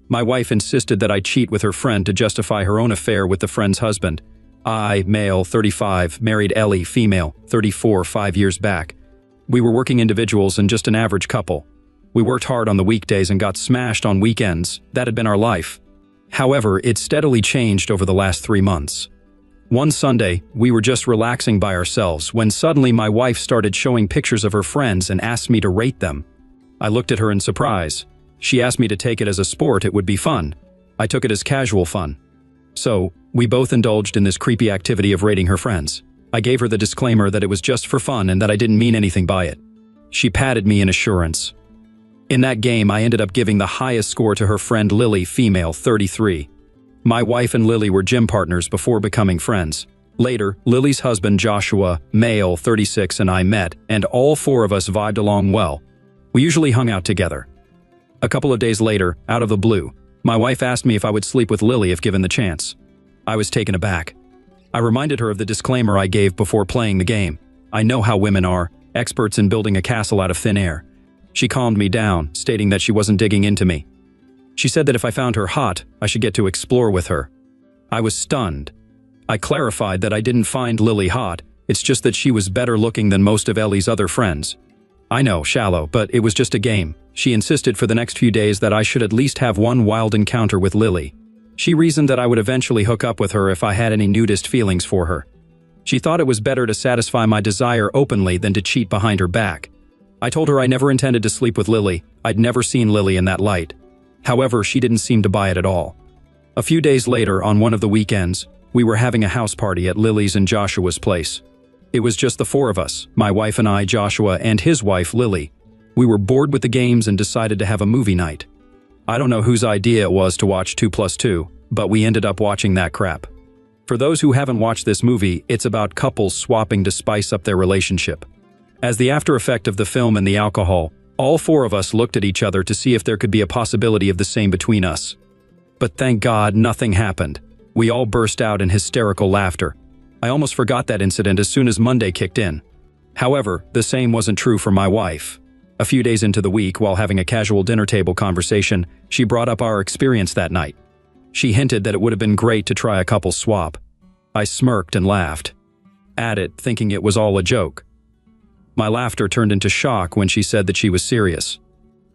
My wife insisted that I cheat with her friend to justify her own affair with the friend's husband. I, male, 35, married Ellie, female, 34, 5 years back. We were working individuals and just an average couple. We worked hard on the weekdays and got smashed on weekends. That had been our life. However, it steadily changed over the last 3 months. One Sunday, we were just relaxing by ourselves when suddenly my wife started showing pictures of her friends and asked me to rate them. I looked at her in surprise. She asked me to take it as a sport, it would be fun. I took it as casual fun. So, we both indulged in this creepy activity of rating her friends. I gave her the disclaimer that it was just for fun and that I didn't mean anything by it. She patted me in assurance. In that game, I ended up giving the highest score to her friend Lily, female, 33. My wife and Lily were gym partners before becoming friends. Later, Lily's husband Joshua, male, 36, and I met, and all 4 of us vibed along well. We usually hung out together. A couple of days later, out of the blue, my wife asked me if I would sleep with Lily if given the chance. I was taken aback. I reminded her of the disclaimer I gave before playing the game. I know how women are, experts in building a castle out of thin air. She calmed me down, stating that she wasn't digging into me. She said that if I found her hot, I should get to explore with her. I was stunned. I clarified that I didn't find Lily hot, it's just that she was better looking than most of Ellie's other friends. I know, shallow, but it was just a game. She insisted for the next few days that I should at least have one wild encounter with Lily. She reasoned that I would eventually hook up with her if I had any nudist feelings for her. She thought it was better to satisfy my desire openly than to cheat behind her back. I told her I never intended to sleep with Lily. I'd never seen Lily in that light. However, she didn't seem to buy it at all. A few days later, on one of the weekends, we were having a house party at Lily's and Joshua's place. It was just the 4 of us, my wife and I, Joshua, and his wife, Lily. We were bored with the games and decided to have a movie night. I don't know whose idea it was to watch 2+2, but we ended up watching that crap. For those who haven't watched this movie, it's about couples swapping to spice up their relationship. As the after effect of the film and the alcohol, all 4 of us looked at each other to see if there could be a possibility of the same between us. But thank God, nothing happened. We all burst out in hysterical laughter. I almost forgot that incident as soon as Monday kicked in. However, the same wasn't true for my wife. A few days into the week, while having a casual dinner table conversation, she brought up our experience that night. She hinted that it would have been great to try a couple swap. I smirked and laughed at it, thinking it was all a joke. My laughter turned into shock when she said that she was serious.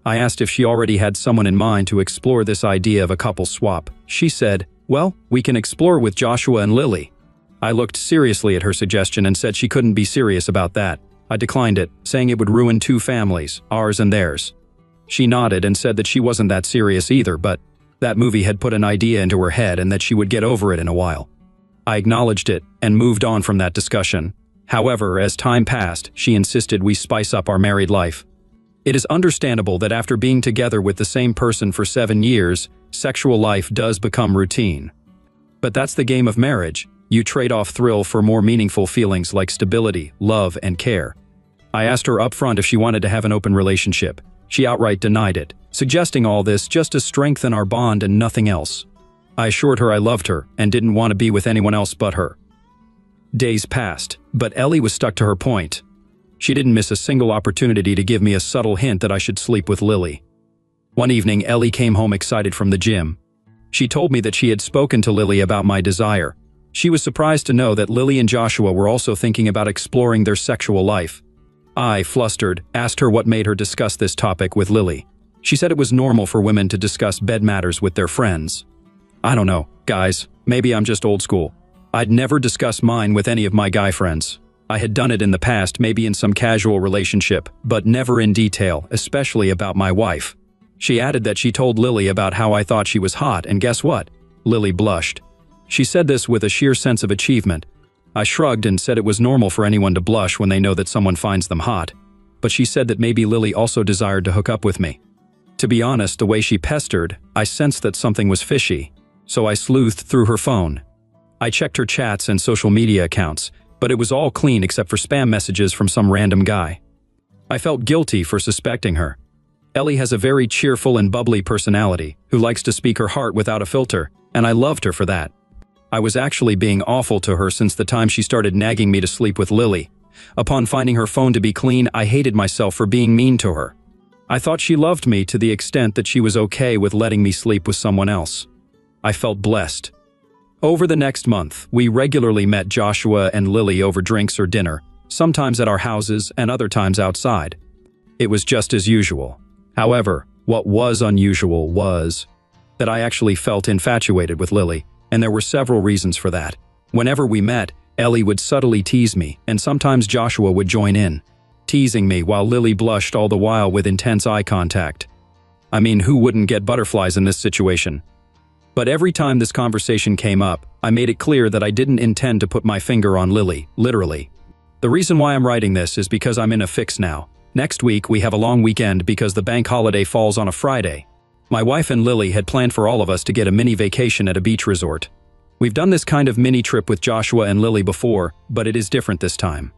I asked if she already had someone in mind to explore this idea of a couple swap. She said, "Well, we can explore with Joshua and Lily." I looked seriously at her suggestion and said she couldn't be serious about that. I declined it, saying it would ruin 2 families, ours and theirs. She nodded and said that she wasn't that serious either, but that movie had put an idea into her head and that she would get over it in a while. I acknowledged it and moved on from that discussion. However, as time passed, she insisted we spice up our married life. It is understandable that after being together with the same person for 7 years, sexual life does become routine. But that's the game of marriage. You trade off thrill for more meaningful feelings like stability, love, and care. I asked her upfront if she wanted to have an open relationship. She outright denied it, suggesting all this just to strengthen our bond and nothing else. I assured her I loved her and didn't want to be with anyone else but her. Days passed, but Ellie was stuck to her point. She didn't miss a single opportunity to give me a subtle hint that I should sleep with Lily. One evening, Ellie came home excited from the gym. She told me that she had spoken to Lily about my desire. She was surprised to know that Lily and Joshua were also thinking about exploring their sexual life. I, flustered, asked her what made her discuss this topic with Lily. She said it was normal for women to discuss bed matters with their friends. I don't know, guys, maybe I'm just old school. I'd never discuss mine with any of my guy friends. I had done it in the past, maybe in some casual relationship, but never in detail, especially about my wife. She added that she told Lily about how I thought she was hot, and guess what? Lily blushed. She said this with a sheer sense of achievement. I shrugged and said it was normal for anyone to blush when they know that someone finds them hot, but she said that maybe Lily also desired to hook up with me. To be honest, the way she pestered, I sensed that something was fishy, so I sleuthed through her phone. I checked her chats and social media accounts, but it was all clean except for spam messages from some random guy. I felt guilty for suspecting her. Ellie has a very cheerful and bubbly personality who likes to speak her heart without a filter, and I loved her for that. I was actually being awful to her since the time she started nagging me to sleep with Lily. Upon finding her phone to be clean, I hated myself for being mean to her. I thought she loved me to the extent that she was okay with letting me sleep with someone else. I felt blessed. Over the next month, we regularly met Joshua and Lily over drinks or dinner, sometimes at our houses and other times outside. It was just as usual. However, what was unusual was that I actually felt infatuated with Lily, and there were several reasons for that. Whenever we met, Ellie would subtly tease me, and sometimes Joshua would join in, teasing me while Lily blushed all the while with intense eye contact. I mean, who wouldn't get butterflies in this situation? But every time this conversation came up, I made it clear that I didn't intend to put my finger on Lily, literally. The reason why I'm writing this is because I'm in a fix now. Next week, we have a long weekend because the bank holiday falls on a Friday. My wife and Lily had planned for all of us to get a mini vacation at a beach resort. We've done this kind of mini trip with Joshua and Lily before, but it is different this time.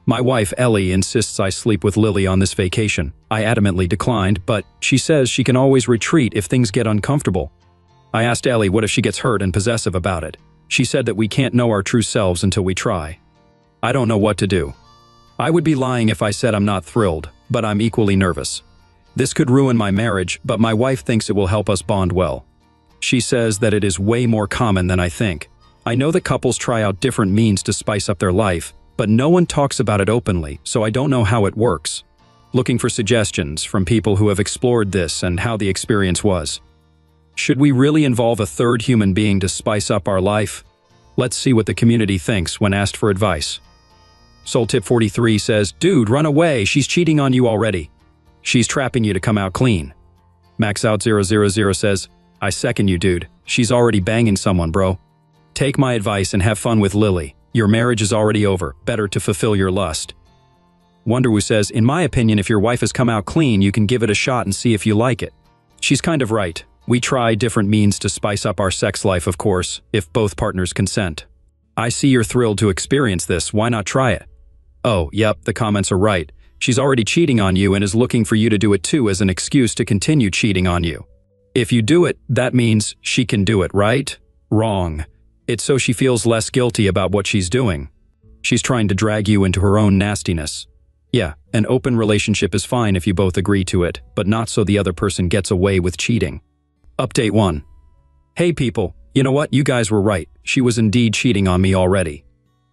My wife, Ellie, insists I sleep with Lily on this vacation. I adamantly declined, but she says she can always retreat if things get uncomfortable. I asked Ellie what if she gets hurt and possessive about it. She said that we can't know our true selves until we try. I don't know what to do. I would be lying if I said I'm not thrilled, but I'm equally nervous. This could ruin my marriage, but my wife thinks it will help us bond well. She says that it is way more common than I think. I know that couples try out different means to spice up their life, but no one talks about it openly, so I don't know how it works. Looking for suggestions from people who have explored this and how the experience was. Should we really involve a third human being to spice up our life? Let's see what the community thinks when asked for advice. SoulTip43 says, "Dude, run away, she's cheating on you already. She's trapping you to come out clean." MaxOut000 says, "I second you, dude. She's already banging someone, bro. Take my advice and have fun with Lily. Your marriage is already over. Better to fulfill your lust." Wonderwoo says, "In my opinion, if your wife has come out clean, you can give it a shot and see if you like it." She's kind of right. We try different means to spice up our sex life, of course, if both partners consent. I see you're thrilled to experience this. Why not try it? Oh, yep, the comments are right. She's already cheating on you and is looking for you to do it too as an excuse to continue cheating on you. If you do it, that means she can do it, right? Wrong. It's so she feels less guilty about what she's doing. She's trying to drag you into her own nastiness. Yeah, an open relationship is fine if you both agree to it, but not so the other person gets away with cheating. Update 1. Hey people, you know what? You guys were right. She was indeed cheating on me already.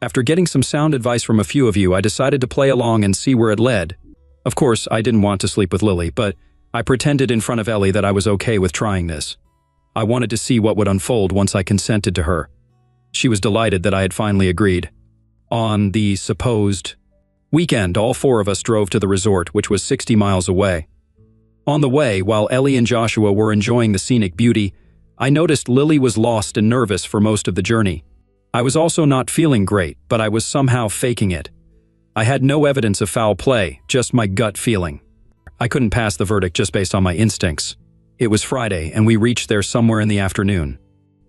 After getting some sound advice from a few of you, I decided to play along and see where it led. Of course, I didn't want to sleep with Lily, but I pretended in front of Ellie that I was okay with trying this. I wanted to see what would unfold once I consented to her. She was delighted that I had finally agreed. On the supposed weekend, all 4 of us drove to the resort, which was 60 miles away. On the way, while Ellie and Joshua were enjoying the scenic beauty, I noticed Lily was lost and nervous for most of the journey. I was also not feeling great, but I was somehow faking it. I had no evidence of foul play, just my gut feeling. I couldn't pass the verdict just based on my instincts. It was Friday, and we reached there somewhere in the afternoon.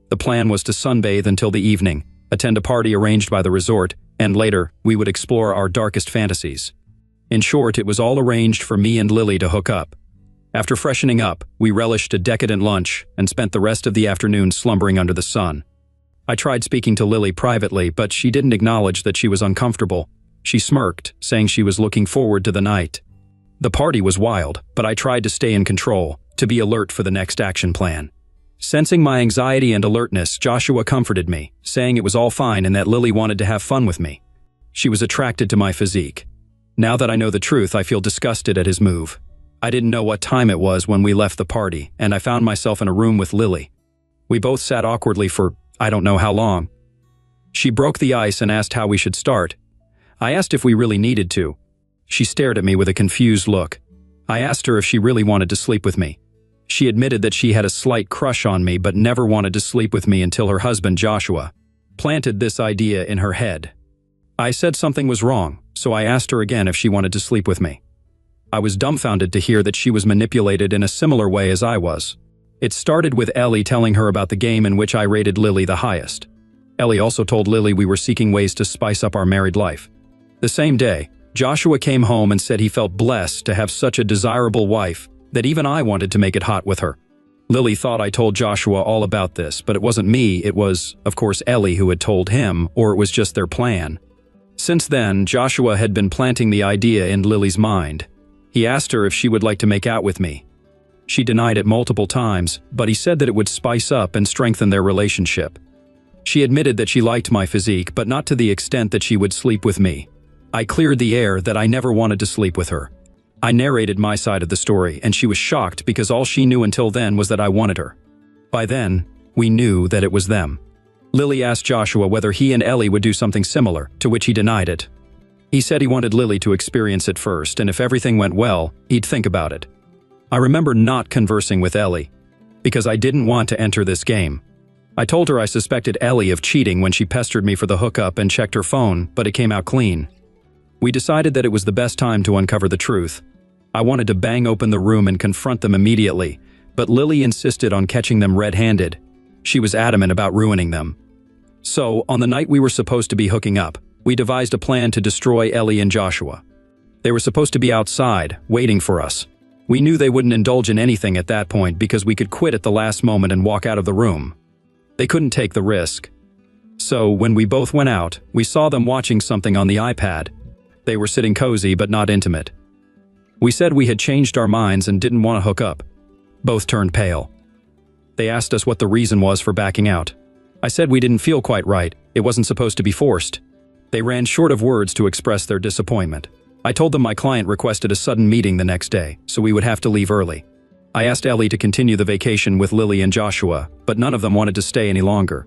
The plan was to sunbathe until the evening, attend a party arranged by the resort, and later, we would explore our darkest fantasies. In short, it was all arranged for me and Lily to hook up. After freshening up, we relished a decadent lunch and spent the rest of the afternoon slumbering under the sun. I tried speaking to Lily privately, but she didn't acknowledge that she was uncomfortable. She smirked, saying she was looking forward to the night. The party was wild, but I tried to stay in control, to be alert for the next action plan. Sensing my anxiety and alertness, Joshua comforted me, saying it was all fine and that Lily wanted to have fun with me. She was attracted to my physique. Now that I know the truth, I feel disgusted at his move. I didn't know what time it was when we left the party, and I found myself in a room with Lily. We both sat awkwardly for I don't know how long. She broke the ice and asked how we should start. I asked if we really needed to. She stared at me with a confused look. I asked her if she really wanted to sleep with me. She admitted that she had a slight crush on me but never wanted to sleep with me until her husband, Joshua, planted this idea in her head. I said something was wrong, so I asked her again if she wanted to sleep with me. I was dumbfounded to hear that she was manipulated in a similar way as I was. It started with Ellie telling her about the game in which I rated Lily the highest. Ellie also told Lily we were seeking ways to spice up our married life. The same day, Joshua came home and said he felt blessed to have such a desirable wife that even I wanted to make it hot with her. Lily thought I told Joshua all about this, but it wasn't me, it was, of course, Ellie who had told him, or it was just their plan. Since then, Joshua had been planting the idea in Lily's mind. He asked her if she would like to make out with me. She denied it multiple times, but he said that it would spice up and strengthen their relationship. She admitted that she liked my physique, but not to the extent that she would sleep with me. I cleared the air that I never wanted to sleep with her. I narrated my side of the story, and she was shocked because all she knew until then was that I wanted her. By then, we knew that it was them. Lily asked Joshua whether he and Ellie would do something similar, to which he denied it. He said he wanted Lily to experience it first, and if everything went well, he'd think about it. I remember not conversing with Ellie, because I didn't want to enter this game. I told her I suspected Ellie of cheating when she pestered me for the hookup and checked her phone, but it came out clean. We decided that it was the best time to uncover the truth. I wanted to bang open the room and confront them immediately, but Lily insisted on catching them red-handed. She was adamant about ruining them. So, on the night we were supposed to be hooking up, we devised a plan to destroy Ellie and Joshua. They were supposed to be outside, waiting for us. We knew they wouldn't indulge in anything at that point because we could quit at the last moment and walk out of the room. They couldn't take the risk. So, when we both went out, we saw them watching something on the iPad. They were sitting cozy but not intimate. We said we had changed our minds and didn't want to hook up. Both turned pale. They asked us what the reason was for backing out. I said we didn't feel quite right, it wasn't supposed to be forced. They ran short of words to express their disappointment. I told them my client requested a sudden meeting the next day, so we would have to leave early. I asked Ellie to continue the vacation with Lily and Joshua, but none of them wanted to stay any longer.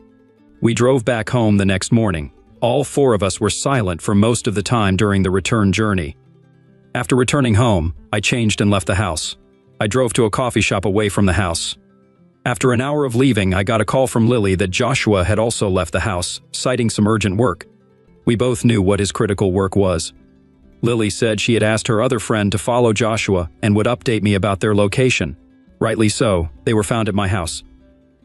We drove back home the next morning. All four of us were silent for most of the time during the return journey. After returning home, I changed and left the house. I drove to a coffee shop away from the house. After an hour of leaving, I got a call from Lily that Joshua had also left the house, citing some urgent work. We both knew what his critical work was. Lily said she had asked her other friend to follow Joshua and would update me about their location. Rightly so, they were found at my house.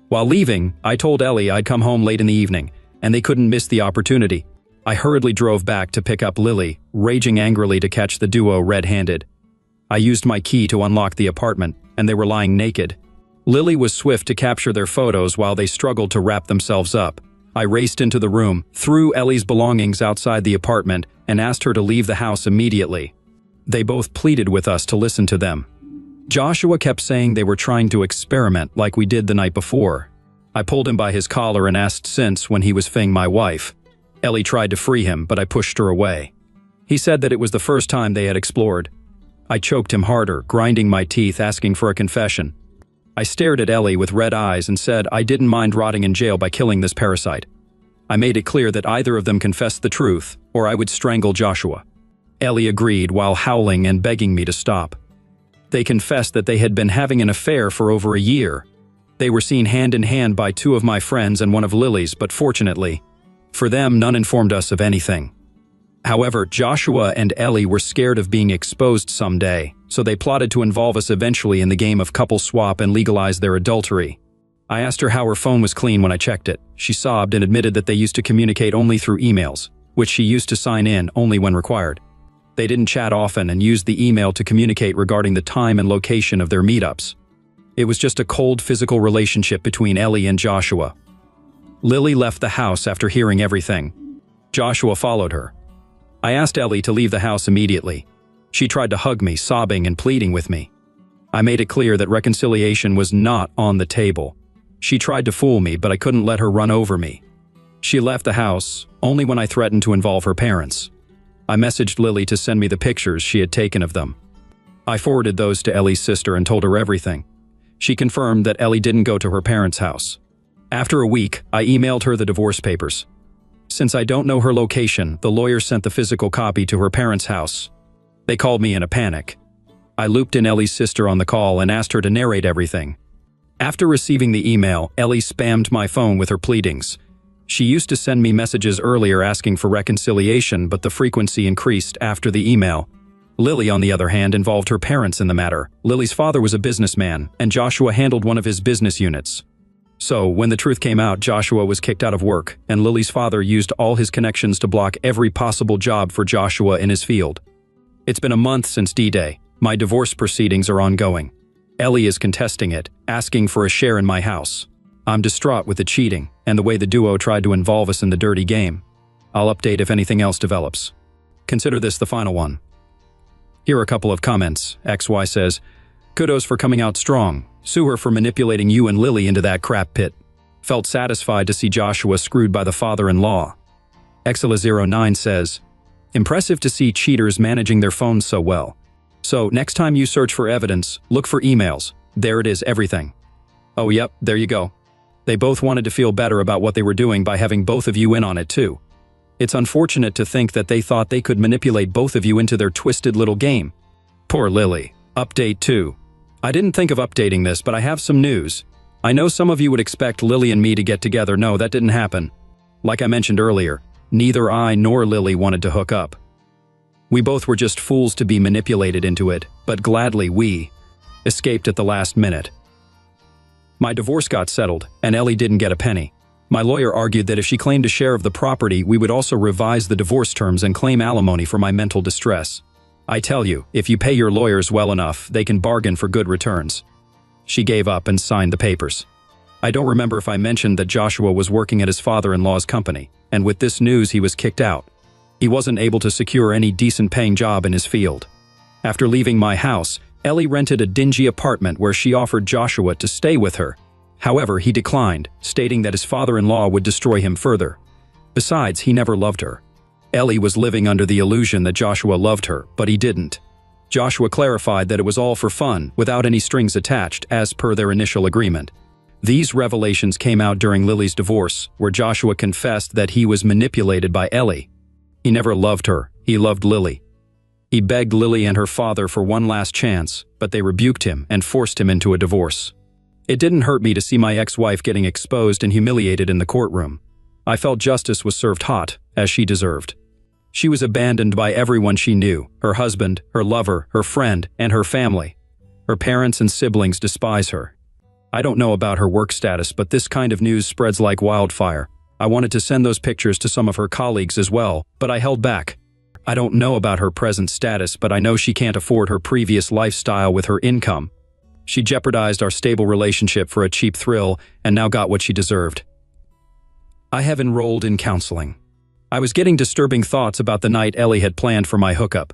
While leaving, I told Ellie I'd come home late in the evening, and they couldn't miss the opportunity. I hurriedly drove back to pick up Lily, raging angrily to catch the duo red-handed. I used my key to unlock the apartment, and they were lying naked. Lily was swift to capture their photos while they struggled to wrap themselves up. I raced into the room, threw Ellie's belongings outside the apartment, and asked her to leave the house immediately. They both pleaded with us to listen to them. Joshua kept saying they were trying to experiment like we did the night before. I pulled him by his collar and asked since when he was fing my wife. Ellie tried to free him, but I pushed her away. He said that it was the first time they had explored. I choked him harder, grinding my teeth, asking for a confession. I stared at Ellie with red eyes and said I didn't mind rotting in jail by killing this parasite. I made it clear that either of them confessed the truth, or I would strangle Joshua. Ellie agreed while howling and begging me to stop. They confessed that they had been having an affair for over a year. They were seen hand in hand by two of my friends and one of Lily's, but fortunately, for them, none informed us of anything. However, Joshua and Ellie were scared of being exposed someday, so they plotted to involve us eventually in the game of couple swap and legalize their adultery. I asked her how her phone was clean when I checked it. She sobbed and admitted that they used to communicate only through emails, which she used to sign in only when required. They didn't chat often and used the email to communicate regarding the time and location of their meetups. It was just a cold physical relationship between Ellie and Joshua. Lily left the house after hearing everything. Joshua followed her. I asked Ellie to leave the house immediately. She tried to hug me, sobbing and pleading with me. I made it clear that reconciliation was not on the table. She tried to fool me, but I couldn't let her run over me. She left the house only when I threatened to involve her parents. I messaged Lily to send me the pictures she had taken of them. I forwarded those to Ellie's sister and told her everything. She confirmed that Ellie didn't go to her parents' house. After a week, I emailed her the divorce papers. Since I don't know her location, the lawyer sent the physical copy to her parents' house. They called me in a panic. I looped in Ellie's sister on the call and asked her to narrate everything. After receiving the email, Ellie spammed my phone with her pleadings. She used to send me messages earlier asking for reconciliation, but the frequency increased after the email. Lily, on the other hand, involved her parents in the matter. Lily's father was a businessman, and Joshua handled one of his business units. So, when the truth came out, Joshua was kicked out of work, and Lily's father used all his connections to block every possible job for Joshua in his field. It's been a month since D-Day. My divorce proceedings are ongoing. Ellie is contesting it, asking for a share in my house. I'm distraught with the cheating and the way the duo tried to involve us in the dirty game. I'll update if anything else develops. Consider this the final one. Here are a couple of comments. XY says, "Kudos for coming out strong. Sue her for manipulating you and Lily into that crap pit. Felt satisfied to see Joshua screwed by the father-in-law." Exila09 says, "Impressive to see cheaters managing their phones so well. So next time you search for evidence, look for emails. There it is, everything." Oh yep, there you go. They both wanted to feel better about what they were doing by having both of you in on it too. It's unfortunate to think that they thought they could manipulate both of you into their twisted little game. Poor Lily. Update 2. I didn't think of updating this, but I have some news. I know some of you would expect Lily and me to get together. No, that didn't happen. Like I mentioned earlier, neither I nor Lily wanted to hook up. We both were just fools to be manipulated into it, but gladly we escaped at the last minute. My divorce got settled, and Ellie didn't get a penny. My lawyer argued that if she claimed a share of the property, we would also revise the divorce terms and claim alimony for my mental distress. I tell you, if you pay your lawyers well enough, they can bargain for good returns. She gave up and signed the papers. I don't remember if I mentioned that Joshua was working at his father-in-law's company, and with this news he was kicked out. He wasn't able to secure any decent-paying job in his field. After leaving my house, Ellie rented a dingy apartment where she offered Joshua to stay with her. However, he declined, stating that his father-in-law would destroy him further. Besides, he never loved her. Ellie was living under the illusion that Joshua loved her, but he didn't. Joshua clarified that it was all for fun, without any strings attached, as per their initial agreement. These revelations came out during Lily's divorce, where Joshua confessed that he was manipulated by Ellie. He never loved her, he loved Lily. He begged Lily and her father for one last chance, but they rebuked him and forced him into a divorce. It didn't hurt me to see my ex-wife getting exposed and humiliated in the courtroom. I felt justice was served hot, as she deserved. She was abandoned by everyone she knew, her husband, her lover, her friend, and her family. Her parents and siblings despise her. I don't know about her work status, but this kind of news spreads like wildfire. I wanted to send those pictures to some of her colleagues as well, but I held back. I don't know about her present status, but I know she can't afford her previous lifestyle with her income. She jeopardized our stable relationship for a cheap thrill and now got what she deserved. I have enrolled in counseling. I was getting disturbing thoughts about the night Ellie had planned for my hookup.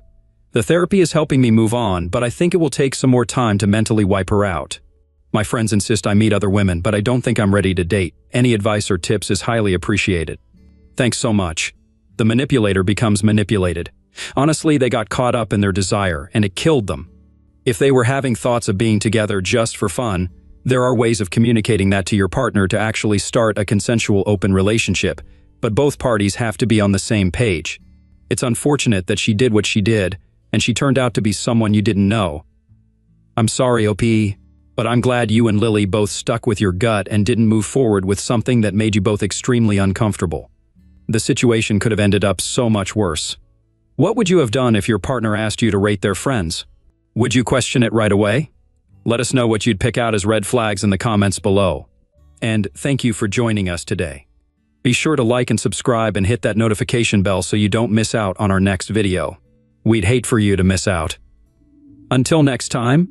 The therapy is helping me move on, but I think it will take some more time to mentally wipe her out. My friends insist I meet other women, but I don't think I'm ready to date. Any advice or tips is highly appreciated. Thanks so much. The manipulator becomes manipulated. Honestly, they got caught up in their desire, and it killed them. If they were having thoughts of being together just for fun, there are ways of communicating that to your partner to actually start a consensual open relationship, but both parties have to be on the same page. It's unfortunate that she did what she did, and she turned out to be someone you didn't know. I'm sorry, OP, but I'm glad you and Lily both stuck with your gut and didn't move forward with something that made you both extremely uncomfortable. The situation could have ended up so much worse. What would you have done if your partner asked you to rate their friends? Would you question it right away? Let us know what you'd pick out as red flags in the comments below. And thank you for joining us today. Be sure to like and subscribe and hit that notification bell so you don't miss out on our next video. We'd hate for you to miss out. Until next time,